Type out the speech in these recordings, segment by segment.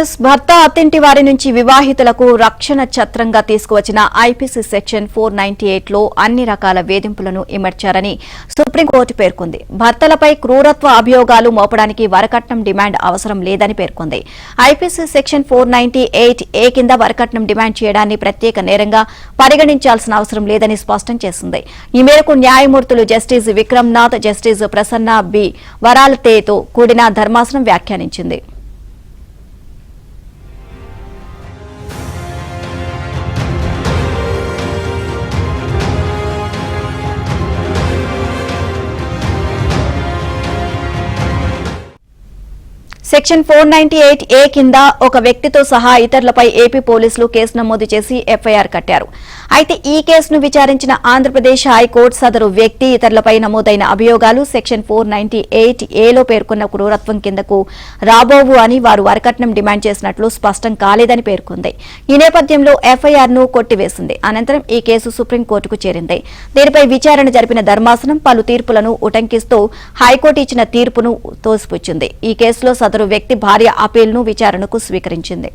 భర్త అత్తింటి వారి నుంచి వివాహితులకు రక్షణ ఛత్రంగా తీసుకువచ్చిన ఐపీసీ సెక్షన్ 498 లో అన్ని రకాల వేధింపులను ఇమర్చారని సుప్రీంకోర్టు పేర్కొంది. భర్తలపై క్రూరత్వ అభియోగాలు మోపడానికి వరకట్నం డిమాండ్ అవసరం లేదని పేర్కొంది. ఐపీసీ సెక్షన్ 498 కింద వరకట్నం డిమాండ్ చేయడాన్ని ప్రత్యేక నేరంగా పరిగణించాల్సిన అవసరం లేదని స్పష్టం చేసింది. ఈ మేరకు న్యాయమూర్తులు justice Vikram Nath, justice Prasanna B వరాలతేతో కూడిన ధర్మాసనం వ్యాఖ్యానించింది. సెక్షన్ 498 కింద ఒక వ్యక్తితో సహా ఇతరులపై ఏపీ పోలీసులు కేసు నమోదు చేసి ఎఫ్ఐఆర్ కట్టారు. అయితే ఈ కేసును విచారించిన ఆంధ్రప్రదేశ్ హైకోర్టు సదరు వ్యక్తి ఇతరులపై నమోదైన అభియోగాలు సెక్షన్ 498 లో పేర్కొన్న క్రూరత్వం కిందకు రాబోవు అని వారు వరకట్నం డిమాండ్ చేసినట్లు స్పష్టం కాలేదని పేర్కొంది. ఈ నేపథ్యంలో ఎఫ్ఐఆర్ ను కొట్టివేసింది. అనంతరం ఈ కేసు సుప్రీంకోర్టుకు చేరింది. దీనిపై విచారణ జరిపిన ధర్మాసనం పలు తీర్పులను ఉటంకిస్తూ హైకోర్టు ఇచ్చిన తీర్పును తోసిపుచ్చింది. ఈ కేసులో సదరు వ్యక్తి భార్య అపీల్ను విచారణకు స్వీకరించింది.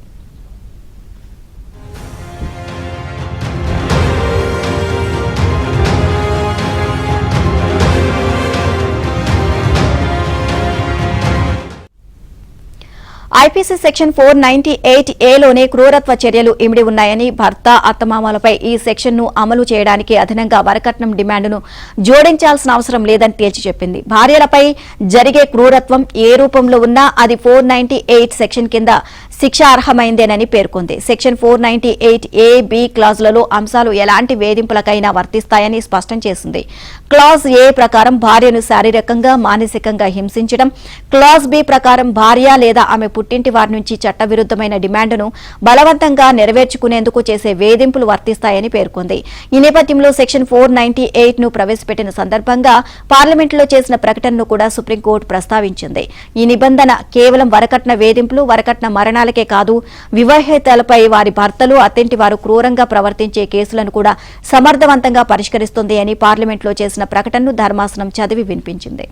ఐపీసీ సెక్షన్ 498 లోనే క్రూరత్వ చర్యలు ఇమిడి ఉన్నాయని, భర్త అత్తమామలపై ఈ సెక్షన్ ను అమలు చేయడానికి అదనంగా వరకట్నం డిమాండ్ను జోడించాల్సిన అవసరం లేదని తేల్చి చెప్పింది. భార్యలపై జరిగే క్రూరత్వం ఏ రూపంలో ఉన్నా అది 498 సెక్షన్ కింద శిక్షార్హమైందేనని పేర్కొంది. సెక్షన్ 498 బి క్లాజులలో అంశాలు ఎలాంటి వేధింపులకైనా వర్తిస్తాయని స్పష్టం చేసింది. క్లాజ్ ఏ ప్రకారం భార్యను శారీరకంగా, మానసికంగా హింసించడం, క్లాజ్ బి ప్రకారం భార్య లేదా ఆమె పుట్టింటి వారి నుంచి చట్టవిరుద్దమైన డిమాండ్ను బలవంతంగా నెరవేర్చుకునేందుకు చేసే వేధింపులు వర్తిస్తాయని పేర్కొంది. ఈ నేపథ్యంలో సెక్షన్ 498 ను ప్రవేశపెట్టిన సందర్భంగా పార్లమెంటులో చేసిన ప్రకటనను కూడా సుప్రీంకోర్టు ప్రస్తావించింది. ఈ నిబంధన కేవలం వరకట్న వేధింపులు, వరకట్న మరణాలకే కాదు, వివాహితలపై వారి భర్తలు, అత్తింటి వారు క్రూరంగా ప్రవర్తించే కేసులను కూడా సమర్థవంతంగా పరిష్కరిస్తుంది అని పార్లమెంట్లో చేసిన ప్రకటనను ధర్మాసనం చదివి వినిపించింది.